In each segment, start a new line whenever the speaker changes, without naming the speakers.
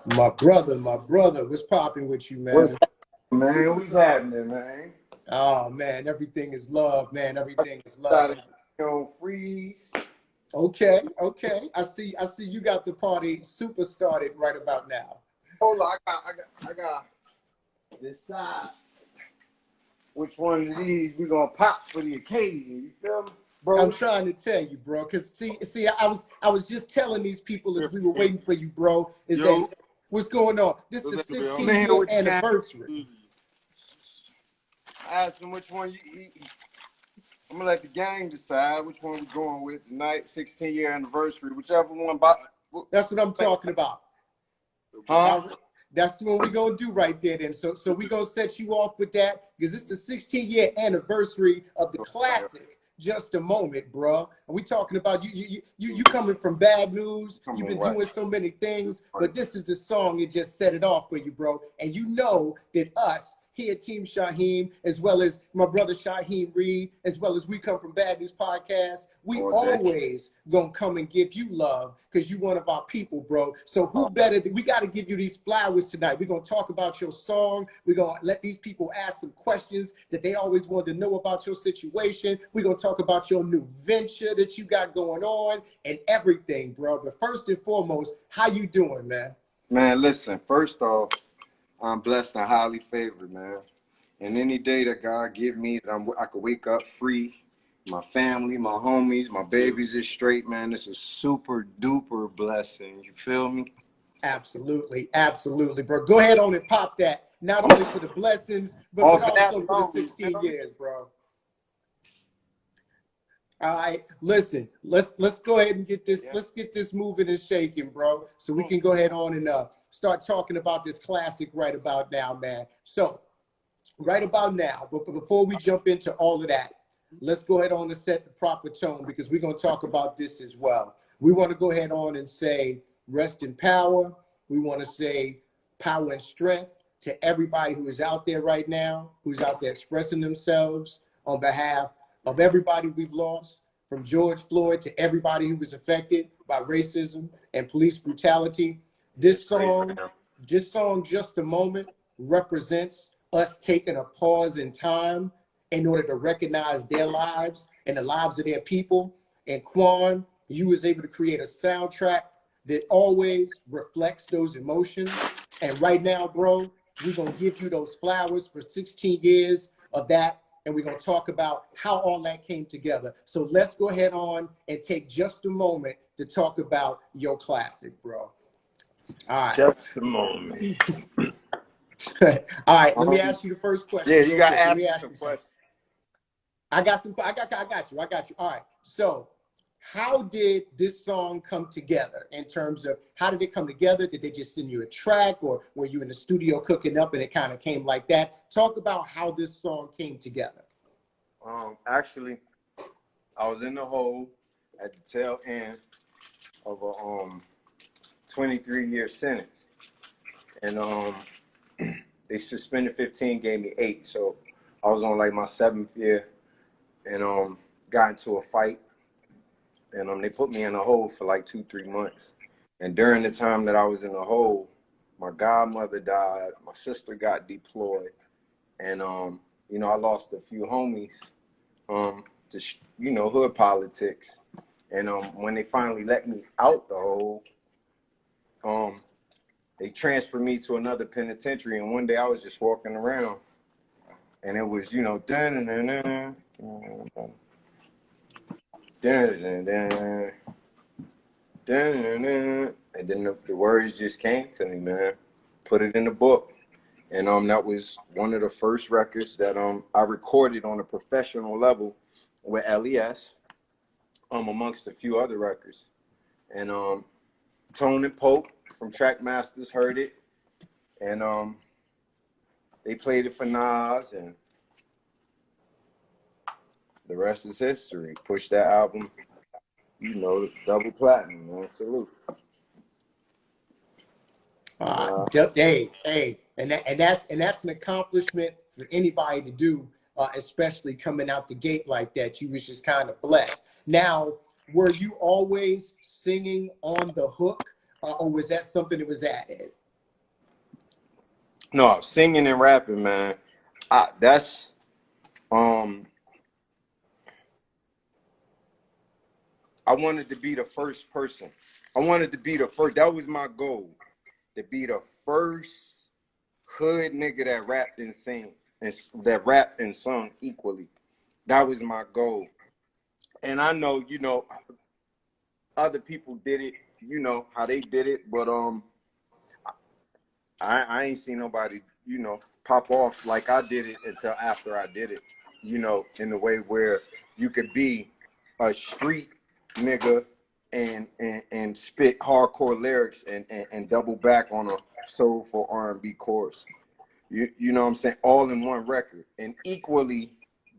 My brother, what's popping with you, man?
What's man? What's happening, man?
Oh man, everything is love, man. Everything is love.
Started on freeze.
Okay. I see you got the party super started right about now.
Hold on, I got decide which one of these we gonna pop for the occasion. You feel me, bro?
I'm trying to tell you, bro, because see, I was just telling these people as we were waiting for you, bro, that what's going on? This is the 16-year anniversary.
I asked them which one you eat. I'm gonna let the gang decide which one we're going with tonight. 16-year anniversary, whichever one.
That's what I'm talking about.
Huh?
That's what we're gonna do right there. Then, so we're gonna set you off with that because it's the 16-year anniversary of the classic Just a Moment, bro. And we talking about you coming from bad news. You've been doing so many things, but this is the song that just set it off for you, bro. And you know that us here at Team Shaheem, as well as my brother Shaheem Reed, as well as We Come From Bad News Podcast, we always gonna come and give you love because you one of our people, bro. So who better? We got to give you these flowers tonight. We're gonna talk about your song. We're gonna let these people ask some questions that they always wanted to know about your situation. We're gonna talk about your new venture that you got going on and everything, bro. But first and foremost, how you doing, man?
Man, listen. First off, I'm blessed and highly favored, man. And any day that God give me that I could wake up free, my family, my homies, my babies is straight, man. This is super duper blessing. You feel me?
Absolutely, bro. Go ahead on and pop that. Not only for the blessings, but also for the 16 years, bro. All right, listen. Let's go ahead and get this. Yeah. Let's get this moving and shaking, bro. So we can go ahead on and start talking about this classic right about now, man. So right about now, but before we jump into all of that, let's go ahead on and set the proper tone because we're going to talk about this as well. We want to go ahead on and say rest in power. We want to say power and strength to everybody who is out there right now, who's out there expressing themselves on behalf of everybody we've lost, from George Floyd to everybody who was affected by racism and police brutality. This song, Just a Moment, represents us taking a pause in time in order to recognize their lives and the lives of their people. And Quan, you was able to create a soundtrack that always reflects those emotions. And right now, bro, we're going to give you those flowers for 16 years of that. And we're going to talk about how all that came together. So let's go ahead on and take just a moment to talk about your classic, bro. All right.
Just a moment.
All right, let me ask you the first question.
Yeah, you got to ask me some questions.
I got you. All right. So how did this song come together in terms of how did it come together? Did they just send you a track or were you in the studio cooking up and it kind of came like that? Talk about how this song came together.
Actually, I was in the hole at the tail end of a 23-year sentence. And they suspended 15, gave me 8. So I was on like my 7th year and got into a fight. And they put me in a hole for like 2-3 months. And during the time that I was in the hole, my godmother died, my sister got deployed, and you know, I lost a few homies to you know, hood politics. And when they finally let me out the hole, they transferred me to another penitentiary. And one day I was just walking around, and it was, you know, and then the words just came to me, man. Put it in the book. And that was one of the first records that I recorded on a professional level with LES, amongst a few other records. And Tone and Pope from Trackmasters heard it, and they played it for Nas, and the rest is history. Pushed that album, you know, double platinum, man. Salute.
Hey, and that's an accomplishment for anybody to do, especially coming out the gate like that. You was just kind of blessed. Now, were you always singing on the hook, or was that something that was added?
No, singing and rapping, man. That's um. I wanted to be the first person. I wanted to be the first. That was my goal, to be the first hood nigga that rapped and sang and that rapped and sung equally. That was my goal. And I know, other people did it, how they did it, but I ain't seen nobody, pop off like I did it until after I did it, in the way where you could be a street nigga and spit hardcore lyrics and double back on a soulful R&B chorus. You know what I'm saying? All in one record, and equally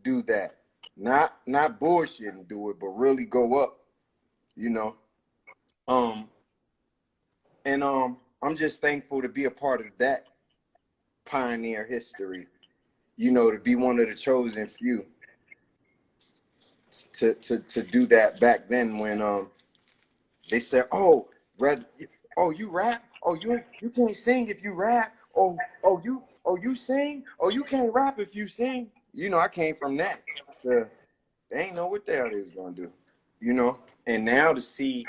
do that. Not bullshit and do it, but really go up, you know. Um and I'm just thankful to be a part of that pioneer history, to be one of the chosen few to do that back then when they said, "Oh, red, oh, you rap? Oh, you can't sing if you rap. Oh, you sing? Oh, you can't rap if you sing." I came from that to they ain't know what the hell they was gonna do, And now to see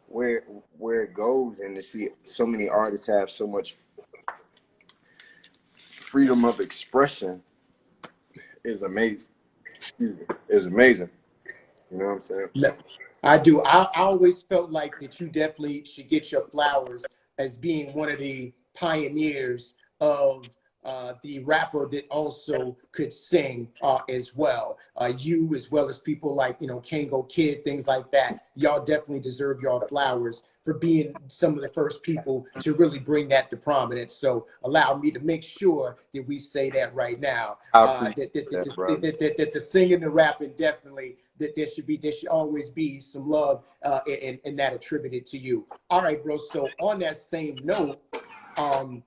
where where it goes and to see so many artists have so much freedom of expression is amazing. Excuse me, is amazing. You know what I'm saying?
No, I do. I always felt like that you definitely should get your flowers as being one of the pioneers of the rapper that also could sing as well. You, as well as people like, Kango Kid, things like that. Y'all definitely deserve your flowers for being some of the first people to really bring that to prominence. So allow me to make sure that we say that right now.
I appreciate that, brother.
That the singing and rapping definitely, that there should always be some love and that attributed to you. All right, bro. So on that same note,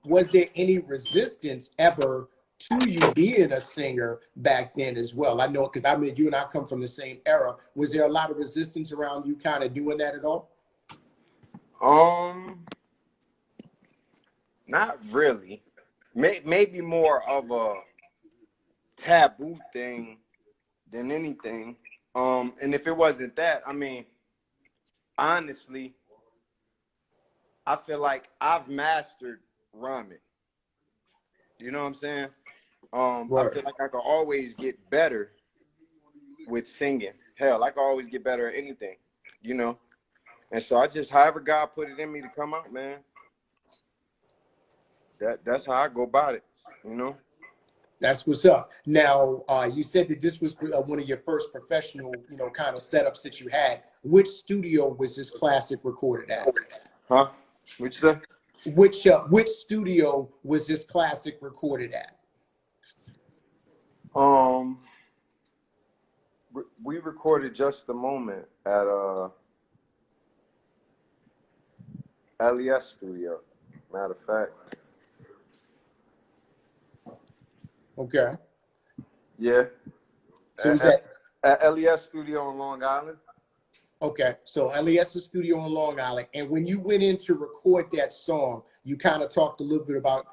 was there any resistance ever to you being a singer back then as well? I know, because I mean, you and I come from the same era. Was there a lot of resistance around you kind of doing that at all?
Um, Not really. Maybe more of a taboo thing than anything. And if it wasn't that, I mean, honestly, I feel like I've mastered rhyming. You know what I'm saying? I
Right.
feel like I could always get better with singing. Hell, I could always get better at anything, you know? And so I just, however God put it in me to come out, man, that's how I go about it, you know?
That's what's up. Now, you said that this was one of your first professional, kind of setups that you had. Which studio was this classic recorded at?
Huh? What you say?
Which studio was this classic recorded at?
Um, we recorded Just a Moment at LES studio. Matter of fact,
Okay.
yeah,
So was
at,
that
at LES studio on Long Island.
okay? So LES studio on Long Island, and when you went in to record that song, you kind of talked a little bit about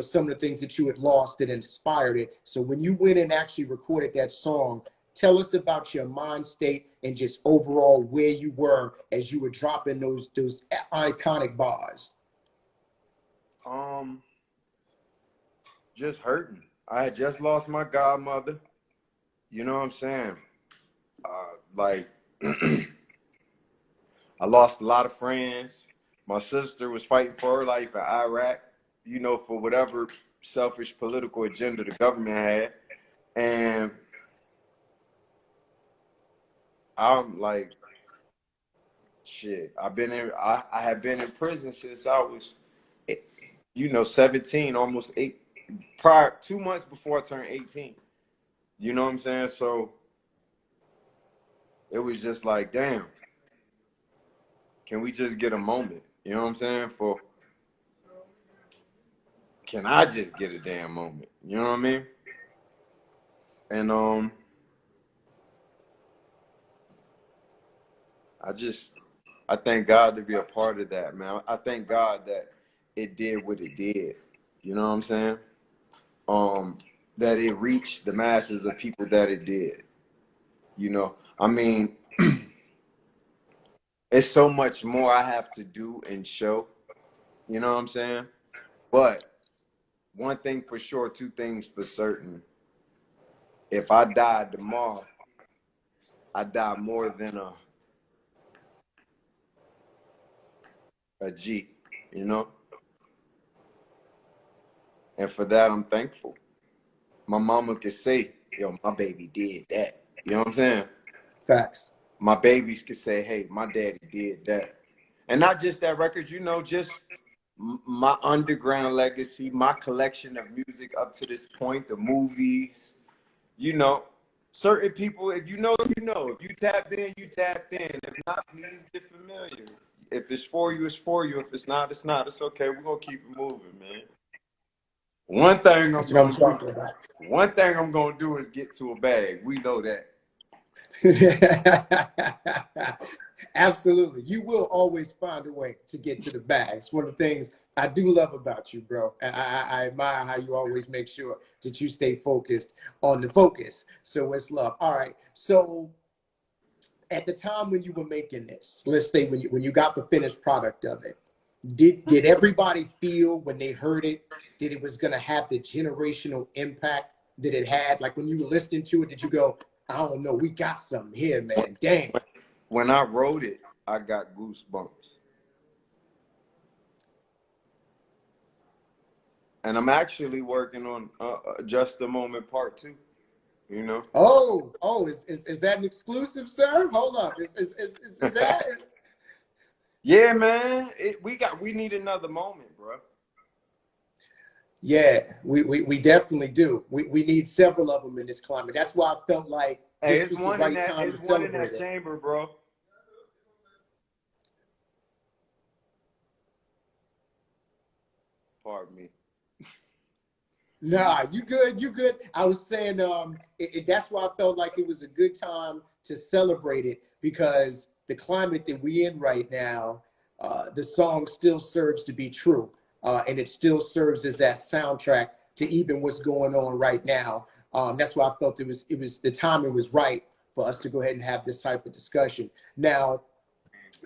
some of the things that you had lost that inspired it. So when you went and actually recorded that song, tell us about your mind state and just overall where you were as you were dropping those iconic bars.
Um, just hurting. I had just lost my godmother. You know what I'm saying? Like, I lost a lot of friends. My sister was fighting for her life in Iraq, for whatever selfish political agenda the government had. And I'm like, shit, I have been in prison since I was, 17, almost 8, prior 2 months before I turned 18. You know what I'm saying? So it was just like, damn, can we just get a moment? You know what I'm saying? Can I just get a damn moment? You know what I mean? And I just I thank God to be a part of that, man. I thank God that it did what it did. You know what I'm saying? That it reached the masses of people that it did. You know, I mean, it's so much more I have to do and show. You know what I'm saying? But one thing for sure, two things for certain. If I died tomorrow, I die more than a G, you know? And for that, I'm thankful. My mama could say, yo, my baby did that. You know what I'm saying?
Facts.
My babies could say, hey, my daddy did that. And not just that record, you know, just my underground legacy, my collection of music up to this point, the movies, you know. Certain people, if you know, you know. If you tapped in, you tapped in. If not, please get familiar. If it's for you, it's for you. If it's not, it's not. It's okay. We're going to keep it moving, man. One thing I'm going to do. One thing I'm going to do is get to a bag. We know that.
Absolutely. You will always find a way to get to the bag. It's one of the things I do love about you, bro. I admire how you always make sure that you stay focused on the focus. So it's love. All right. So at the time when you were making this, let's say when you got the finished product of it, did everybody feel when they heard it that it was going to have the generational impact that it had? Like when you were listening to it, did you go, I don't know, we got something here, man. Damn.
When I wrote it, I got goosebumps. And I'm actually working on Just a Moment Part 2, you know?
Is that an exclusive, sir? Hold up. Is that?
Yeah, man. We need another moment, bro.
Yeah, we definitely do. We need several of them in this climate. That's why I felt like this was the right time to celebrate it. It's one in that
chamber, bro. Pardon me.
Nah, you good. I was saying, that's why I felt like it was a good time to celebrate it, because the climate that we in right now, the song still serves to be true, and it still serves as that soundtrack to even what's going on right now. That's why I felt it was the timing was right for us to go ahead and have this type of discussion. Now,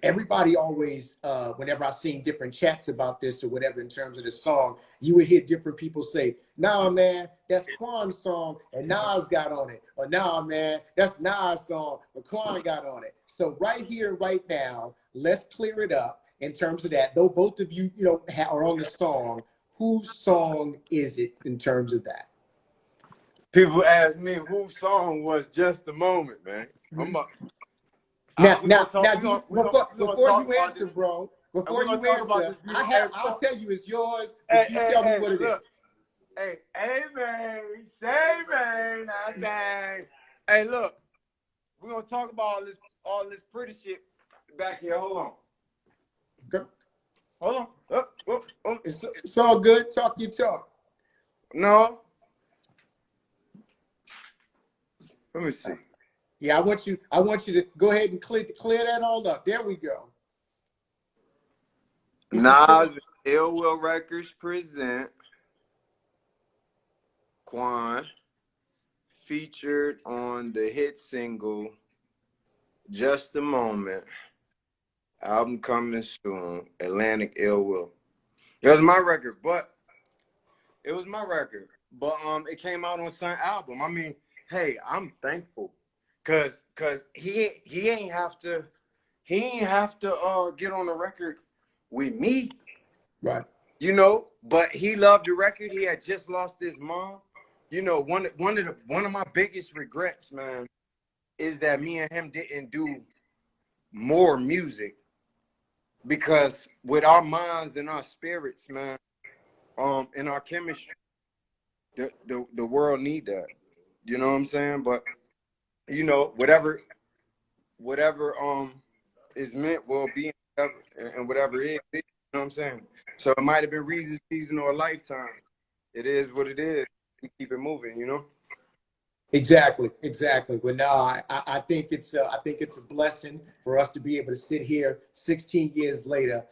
everybody always, whenever I've seen different chats about this or whatever in terms of the song, you would hear different people say, nah, man, that's Quan's song and Nas got on it. Or nah, man, that's Nas' song but Quan got on it. So right here, right now, let's clear it up in terms of that. Though both of you, are on the song, whose song is it in terms of that?
People ask me whose song was Just a Moment, man.
Now, before you answer, bro, I'll tell you it's yours, but you tell me what it is.
Hey, man, say, man, I say. Hey, look, we're gonna talk about all this pretty shit back here. Hold on.
Okay.
Hold on.
It's all good. Talk your talk.
No. Let me see.
Yeah, I want you to go ahead and clear that all up. There we go.
Nas and Ill Will Records present Quan, featured on the hit single Just a Moment, album coming soon, Atlantic Ill Will. It was my record, but it came out on some album. I mean, hey, I'm thankful. Cause he ain't have to get on the record with me.
Right.
But he loved the record. He had just lost his mom. One of my biggest regrets, man, is that me and him didn't do more music, because with our minds and our spirits, man, and our chemistry, the world need that. You know what I'm saying? But whatever is meant will be, and whatever is, you know what I'm saying? So it might have been Reason's season or a lifetime. It is what it is. We keep it moving,
Exactly. But no, I think it's a blessing for us to be able to sit here 16 years later,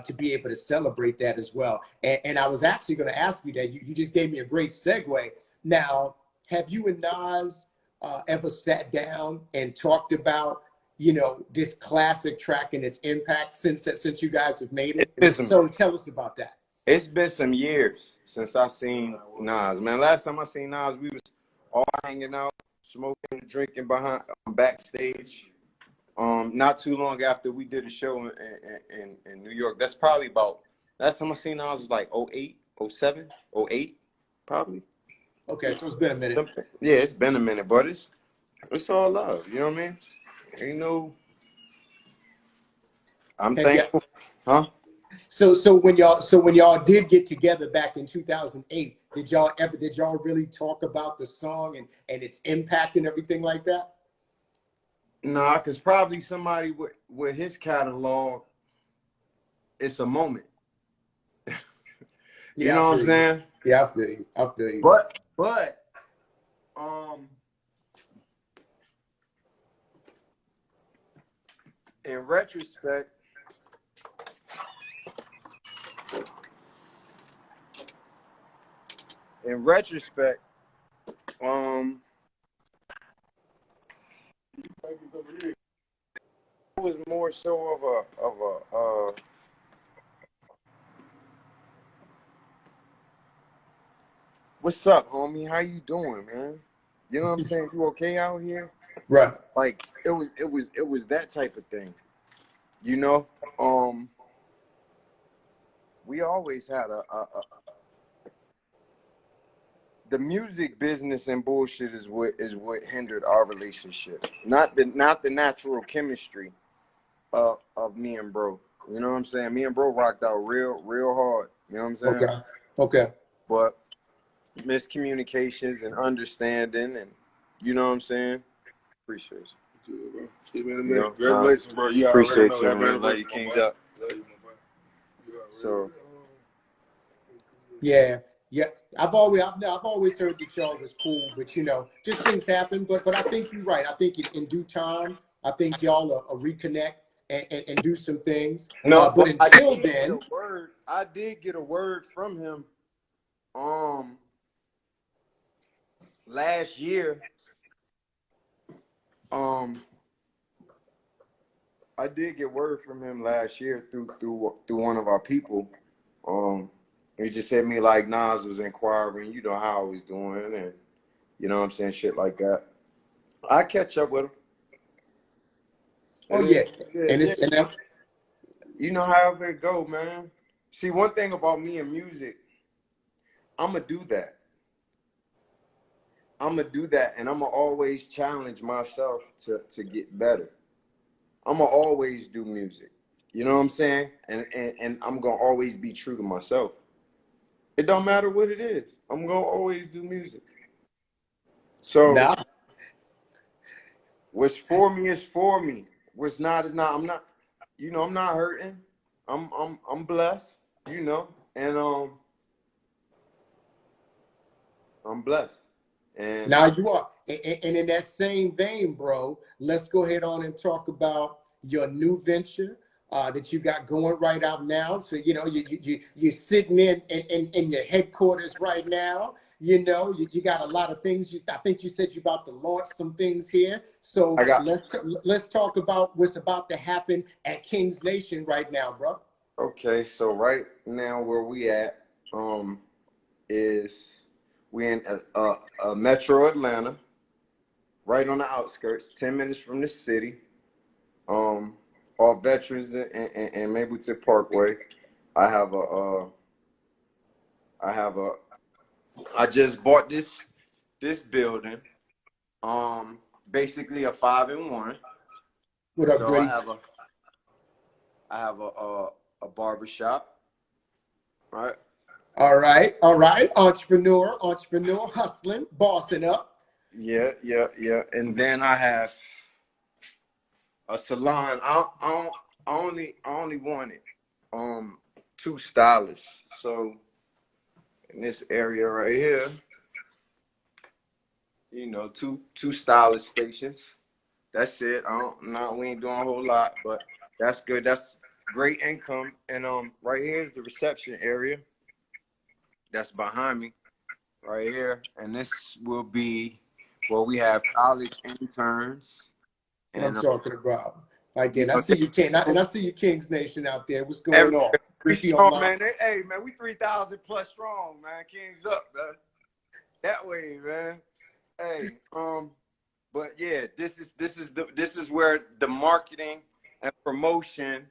to be able to celebrate that as well. And I was actually going to ask you that. You just gave me a great segue. Now, have you and Nas ever sat down and talked about, you know, this classic track and its impact since you guys have made it? So tell us about that.
It's been some years since I seen Nas. Man, last time I seen Nas, we was all hanging out, smoking and drinking behind backstage. Not too long after we did a show in New York. That's probably about, last time I seen Nas was like 08, 07, 08, probably.
Okay, so it's been a minute.
Yeah, it's been a minute, but it's all love. You know what I mean? You know, I'm thankful. Huh?
So when y'all did get together back in 2008, did y'all really talk about the song and its impact and everything like that?
Nah, because probably somebody with his catalog, it's a moment. You know what I'm saying?
Yeah, I feel you.
But in retrospect, it was more so of a what's up, homie? How you doing, man? You know what I'm saying? You okay out here?
Right.
Like it was that type of thing. You know? We always had the music business and bullshit is what hindered our relationship. Not the natural chemistry of me and bro. You know what I'm saying? Me and bro rocked out real hard. You know what I'm saying?
Okay.
But miscommunications and understanding, and you know what I'm saying? Appreciate you.
Good, bro. Congratulations, bro. You
appreciate
know,
you, man. Love you, Kings up. So
yeah. I've always heard that y'all was cool, but you know, just things happen. But I think you're right. I think in due time, I think y'all will reconnect and do some things.
no,
but until then,
I did get a word from him. Last year, I did get word from him last year through one of our people. He just hit me like Nas was inquiring, you know how I was doing, and you know what I'm saying, shit like that. I catch up with him.
and it's
you know however it go, man. See, one thing about me and music, I'ma do that, and I'ma always challenge myself to get better. I'ma always do music. You know what I'm saying? And I'm gonna always be true to myself. It don't matter what it is. I'm gonna always do music. So what's for me is for me. What's not is not. I'm not, you know, I'm not hurting. I'm blessed, you know, and I'm blessed. And
now you are. And in that same vein, bro, let's go ahead on and talk about your new venture that you got going right out now. So, you know, you're sitting in your headquarters right now. You know, you got a lot of things. I think you said you're about to launch some things here. So let's talk about what's about to happen at Kings Nation right now, bro.
Okay, so right now where we at is we in Metro Atlanta, right on the outskirts, 10 minutes from the city. All Veterans and Mapleton Parkway. I just bought this building. Basically a 5-in-1.
What up,
so
Drake?
I have a barber shop, right?
All right. Entrepreneur, hustling, bossing up.
Yeah. And then I have a salon. I only wanted 2 stylists. So in this area right here, you know, two stylist stations. That's it. We ain't doing a whole lot, but that's good. great income. And right here is the reception area. That's behind me, right here. And this will be where we have college interns.
What I'm
And
talking about. Right there. And I see you, King. And I see you, Kings Nation out there. What's going
every,
on?
we strong, man. Hey, man, we 3,000 plus strong, man. Kings up, man. That way, man. Hey, but yeah, this is where the marketing and promotion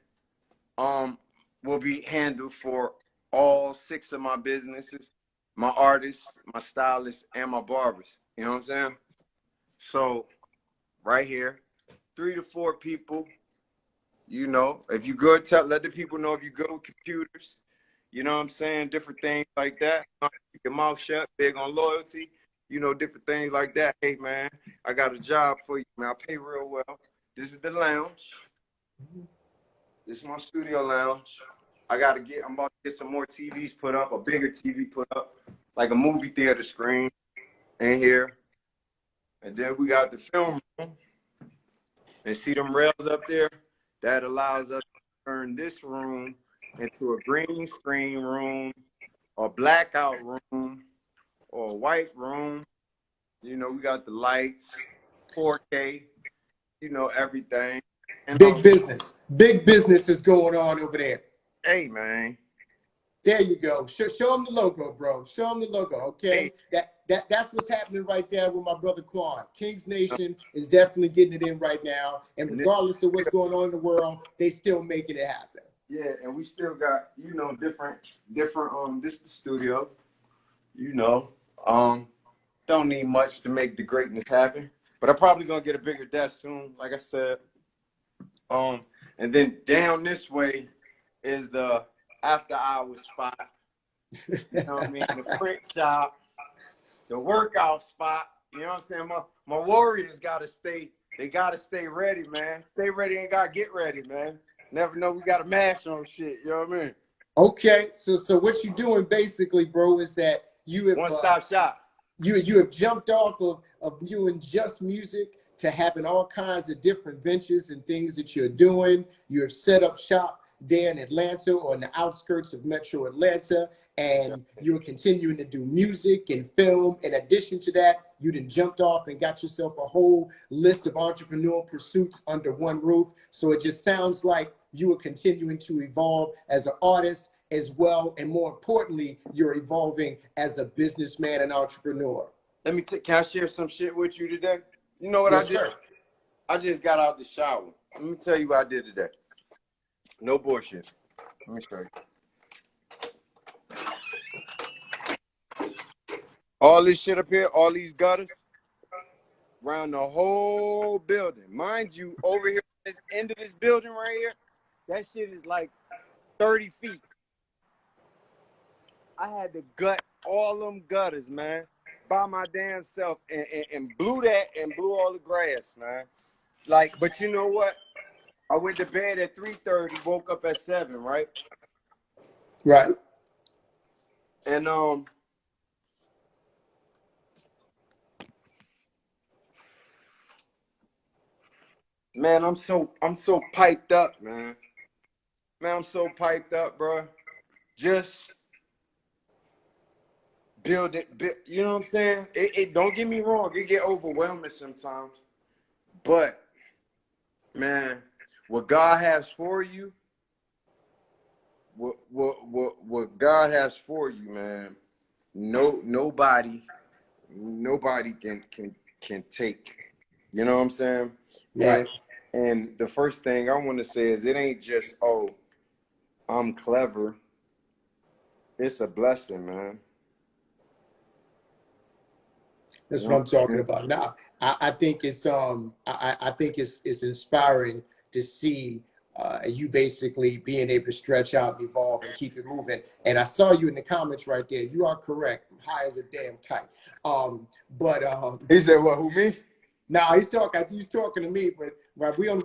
will be handled for all 6 of my businesses, my artists, my stylists, and my barbers. You know what I'm saying? So right here, 3 to 4 people. You know, if you good, let the people know if you good with computers. You know what I'm saying? Different things like that. Keep your mouth shut, big on loyalty. You know, different things like that. Hey, man, I got a job for you, man. I pay real well. This is the lounge. This is my studio lounge. I'm about to get some more TVs put up, a bigger TV put up, like a movie theater screen in here. And then we got the film room. And see them rails up there? That allows us to turn this room into a green screen room, a blackout room, or a white room. You know, we got the lights, 4K, you know, everything. And
Big business. Big business is going on over there.
Hey, man.
There you go. Show them the logo, bro. Show them the logo, okay?
Hey.
That's what's happening right there with my brother Quan. Kings Nation is definitely getting it in right now. And regardless of what's going on in the world, they still making it happen.
Yeah, and we still got, you know, different this is the studio. You know. Don't need much to make the greatness happen. But I'm probably gonna get a bigger desk soon, like I said. And then down this way is the after hours spot. You know what I mean? The print shop, the workout spot. You know what I'm saying? My warriors gotta stay ready, man. Stay ready and gotta get ready, man. Never know we gotta mash on shit, you know what I mean?
Okay, so what you're doing basically, bro, is that you have
one-stop shop.
You have jumped off of you and Just Music to having all kinds of different ventures and things that you're doing. You have set up shop there in Atlanta or in the outskirts of Metro Atlanta, and you're continuing to do music and film. In addition to that, you then jumped off and got yourself a whole list of entrepreneurial pursuits under one roof. So it just sounds like you are continuing to evolve as an artist as well, and more importantly, you're evolving as a businessman and entrepreneur.
Let me can I share some shit with you today? You know what
Yes,
I did?
sir.
I just got out the shower. Let me tell you what I did today. No bullshit. Let me show you. All this shit up here, all these gutters, around the whole building. Mind you, over here, this end of this building right here, that shit is like 30 feet. I had to gut all them gutters, man, by my damn self, and blew all the grass, man. Like, but you know what? I went to bed at 3:30, woke up at 7, right?
Right.
And man, I'm so piped up, man. Man, I'm so piped up, bro. Just build it, you know what I'm saying? It don't get me wrong, it get overwhelming sometimes. But man, what God has for you, what God has for you, man, nobody can take. You know what I'm saying?
Right.
And the first thing I want to say is it ain't just, oh, I'm clever. It's a blessing, man.
That's what I'm talking about. Now, I think it's I think it's inspiring to see you basically being able to stretch out, evolve, and keep it moving. And I saw you in the comments right there. You are correct. I'm high as a damn kite.
He said, "What? Who, me?"
No, he's talking. I think he's talking to me. But right, we are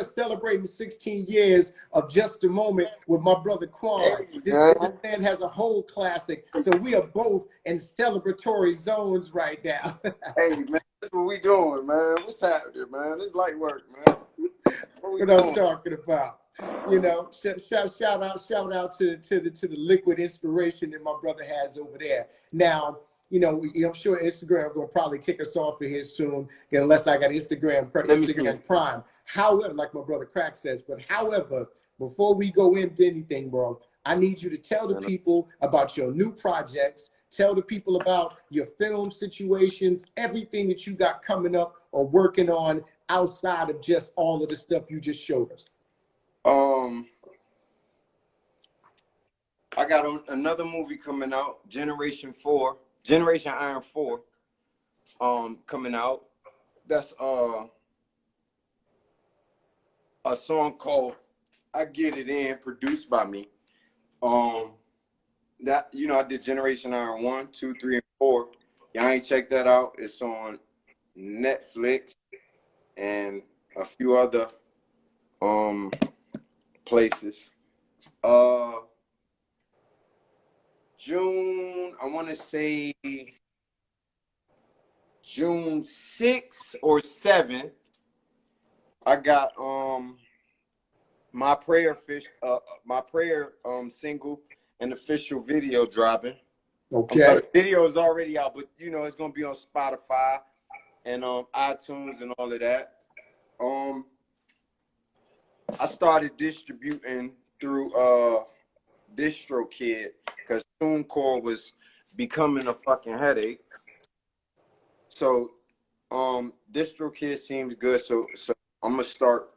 celebrating 16 years of Just a Moment with my brother Quan.
Hey,
this man has a whole classic, so we are both in celebratory zones right now.
Hey man, that's what we doing, man. What's happening, man? It's light work, man.
What I'm talking about. You know, shout out to the liquid inspiration that my brother has over there. Now, you know, I'm sure Instagram will probably kick us off of here soon, unless I got Instagram Prime. However, like my brother Crack says, but however, before we go into anything, bro, I need you to tell the people about your new projects. Tell the people about your film situations, everything that you got coming up or working on outside of just all of the stuff you just showed us.
I got another movie coming out, Generation Iron 4, coming out. That's a song called I Get It In, produced by me. That, you know, I did Generation Iron 1, 2, 3, and 4. Y'all ain't checked that out. It's on Netflix and a few other places. June, I want to say June 6th or 7th, I got my prayer single and official video dropping.
Okay.
The video is already out, but you know it's gonna be on Spotify and iTunes and all of that. I started distributing through DistroKid because TuneCore was becoming a fucking headache. So DistroKid seems good, so I'm gonna start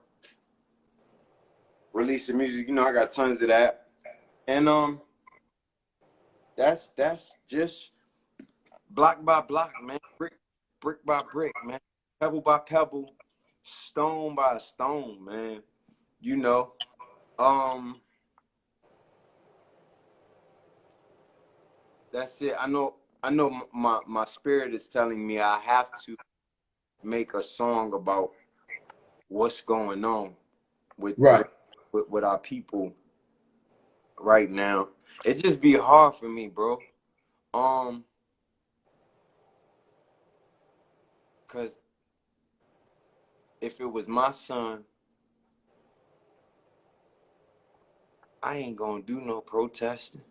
releasing music. You know, I got tons of that. And that's just block by block, man. Brick by brick, man. Pebble by pebble, stone by stone, man. You know. That's it. I know my spirit is telling me I have to make a song about what's going on with our people right now. It just be hard for me, bro. Cause if it was my son, I ain't gonna do no protesting.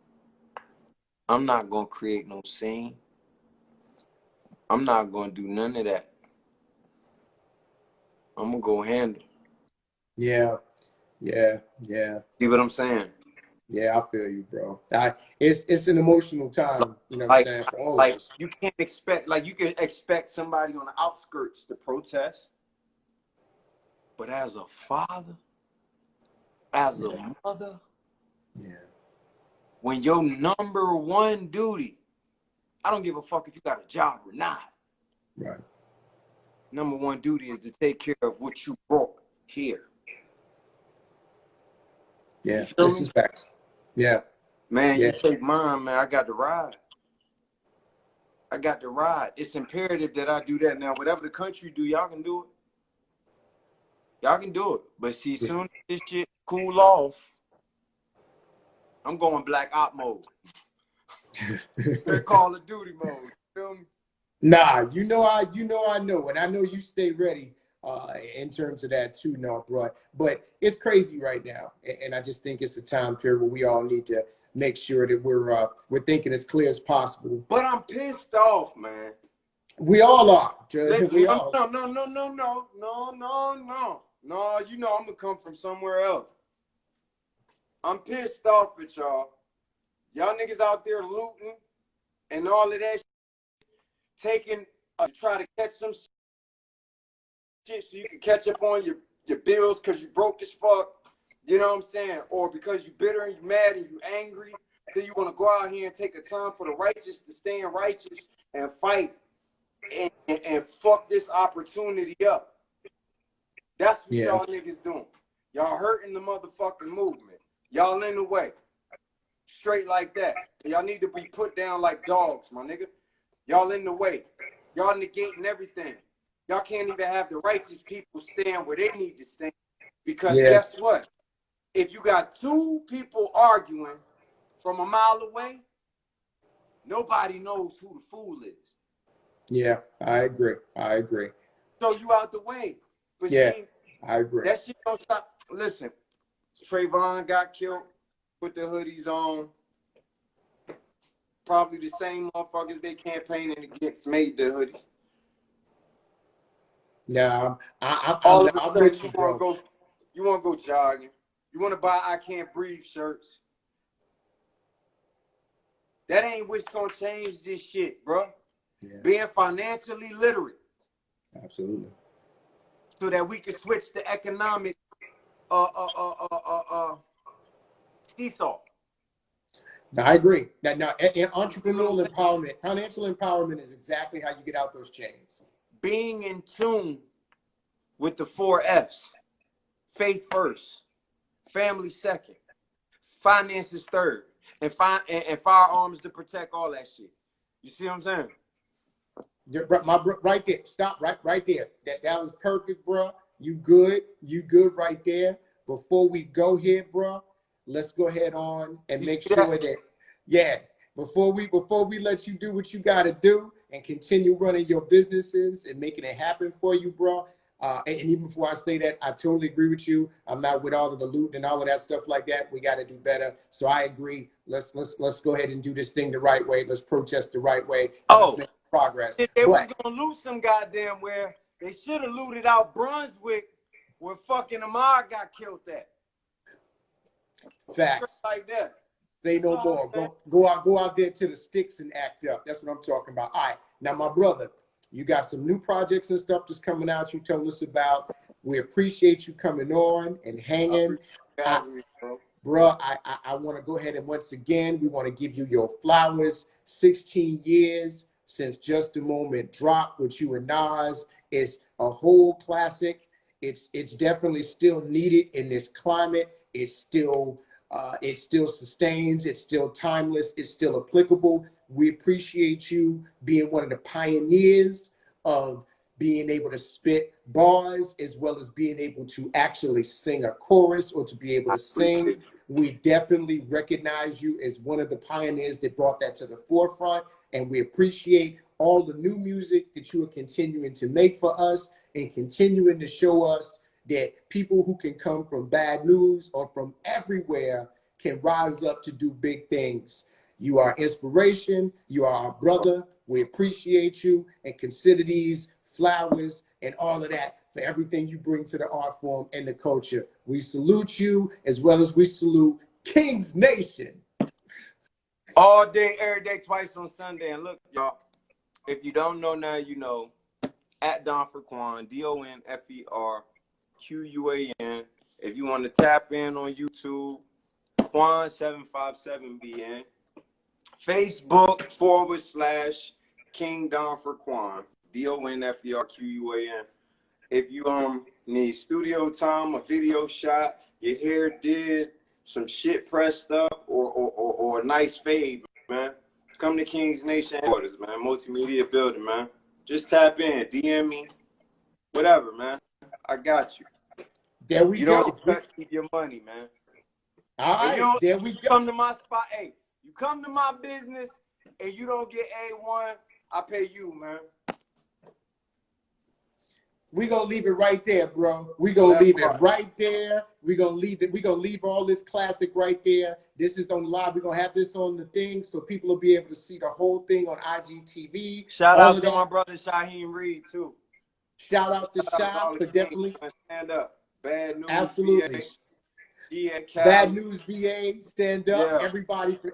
I'm not gonna create no scene. I'm not gonna do none of that. I'm gonna go handle.
Yeah.
See what I'm saying?
Yeah, I feel you, bro. It's an emotional time, you know what I'm saying, for all of us.
You can't expect, you can expect somebody on the outskirts to protest, but as a father, as a mother, when your number one duty, I don't give a fuck if you got a job or not.
Right.
Number one duty is to take care of what you brought here.
Yeah, this is facts. Yeah.
Man, you take mine, man. I got to ride. It's imperative that I do that. Now, whatever the country do, y'all can do it. Y'all can do it. But see, soon as this shit cool off, I'm going Black Op mode. Call of Duty mode. You feel me?
Nah, I know, and I know you stay ready in terms of that too, no, bro. But it's crazy right now, and I just think it's a time period where we all need to make sure that we're thinking as clear as possible.
But I'm pissed off, man.
We all are.
Listen,
we all.
No. You know I'm gonna come from somewhere else. I'm pissed off at y'all. Y'all niggas out there looting and all of that shit, taking try to catch some shit so you can catch up on your bills because you broke as fuck. You know what I'm saying? Or because you bitter and you mad and you angry, then you want to go out here and take a time for the righteous to stand righteous and fight and fuck this opportunity up. That's what y'all niggas doing. Y'all hurting the motherfucking movement. Y'all in the way. Straight like that. Y'all need to be put down like dogs, my nigga. Y'all in the way. Y'all negating everything. Y'all can't even have the righteous people stand where they need to stand. Because guess what? If you got two people arguing from a mile away, nobody knows who the fool is.
Yeah, I agree.
So you out the way. But
see,
I agree. That shit don't stop. Listen, Trayvon got killed, put the hoodies on. Probably the same motherfuckers they campaigning against made the hoodies.
Nah,
All of a
I'm
sudden,
with you, bro.
You want to go jogging. You want to buy I Can't Breathe shirts. That ain't what's going to change this shit, bro.
Yeah.
Being financially literate.
Absolutely.
So that we can switch the economic seesaw.
Now, I agree. Now, entrepreneurial empowerment, financial empowerment is exactly how you get out those chains.
Being in tune with the 4 F's. Faith first. Family second. Finances third. And firearms to protect all that shit. You see what I'm saying?
Right there. Stop right there. That was perfect, bro. You good right there. Before we go here, bro, let's go ahead on and make sure that, yeah, before we let you do what you got to do and continue running your businesses and making it happen for you, bro. And even before I say that, I totally agree with you. I'm not with all of the loot and all of that stuff like that. We got to do better. So I agree. Let's go ahead and do this thing the right way. Let's protest the right way. Let's make progress.
They was gonna loot some goddamn where. They should have looted out Brunswick where fucking Ahmad got killed at.
Facts.
Like that.
Say no more. Go out there to the sticks and act up. That's what I'm talking about. All right. Now, my brother, you got some new projects and stuff that's coming out you told us about. We appreciate you coming on and hanging. Bro, I want to go ahead and once again, we want to give you your flowers. 16 years since Just a Moment dropped with you and Nas. It's a whole classic. It's definitely still needed in this climate. It still sustains. It's still timeless. It's still applicable. We appreciate you being one of the pioneers of being able to spit bars as well as being able to actually sing a chorus or to be able to sing. We definitely recognize you as one of the pioneers that brought that to the forefront, and we appreciate all the new music that you are continuing to make for us and continuing to show us that people who can come from bad news or from everywhere can rise up to do big things. You are inspiration. You are our brother. We appreciate you and consider these flowers and all of that for everything you bring to the art form and the culture. We salute you as well as we salute King's Nation.
All day, every day, twice on Sunday. And look, y'all, if you don't know now, you know, at Don for Quan, DonFerQuan. If you want to tap in on YouTube, Quan757BN. Facebook /King Don for Quan, DonFerQuan. If you need studio time, a video shot, your hair did, some shit pressed up, or a nice fade, man, come to King's Nation headquarters, man. Multimedia building, man. Just tap in, DM me, whatever, man. I got you.
There we go.
You don't keep your money, man.
All right, there we go.
Come to my spot. Hey, you come to my business and you don't get A1, I pay you, man.
We're going to leave it right there, bro. We're going to leave it right there. We're going to leave it. We're going to leave all this classic right there. This is on live. We're going to have this on the thing so people will be able to see the whole thing on IGTV.
Shout out to my brother Shaheem Reed, too.
Shout out to Sha for definitely.
Stand up. Bad news.
Absolutely.
VA.
Bad News VA, stand up.
Yeah.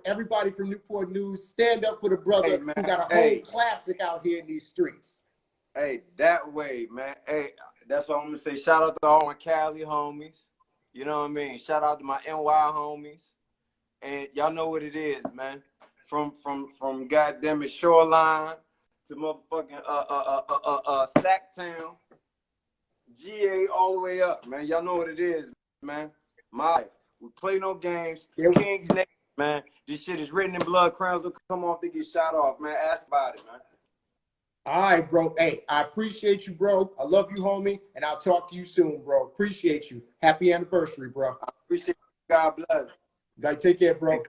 Everybody from Newport News, stand up for the brother who got a whole classic out here in these streets.
Hey, that way, man. Hey, that's all I'm gonna say. Shout out to all my Cali homies. You know what I mean? Shout out to my NY homies. And y'all know what it is, man. From goddamn it, Shoreline to motherfucking Sacktown, GA all the way up, man. Y'all know what it is, man. My life. We play no games. King's Nation, man. This shit is written in blood. Crowns don't come off, they get shot off, man. Ask about it, man.
All right, bro. Hey, I appreciate you, bro. I love you, homie. And I'll talk to you soon, bro. Appreciate you. Happy anniversary, bro.
I appreciate you. God bless.
Take care, bro.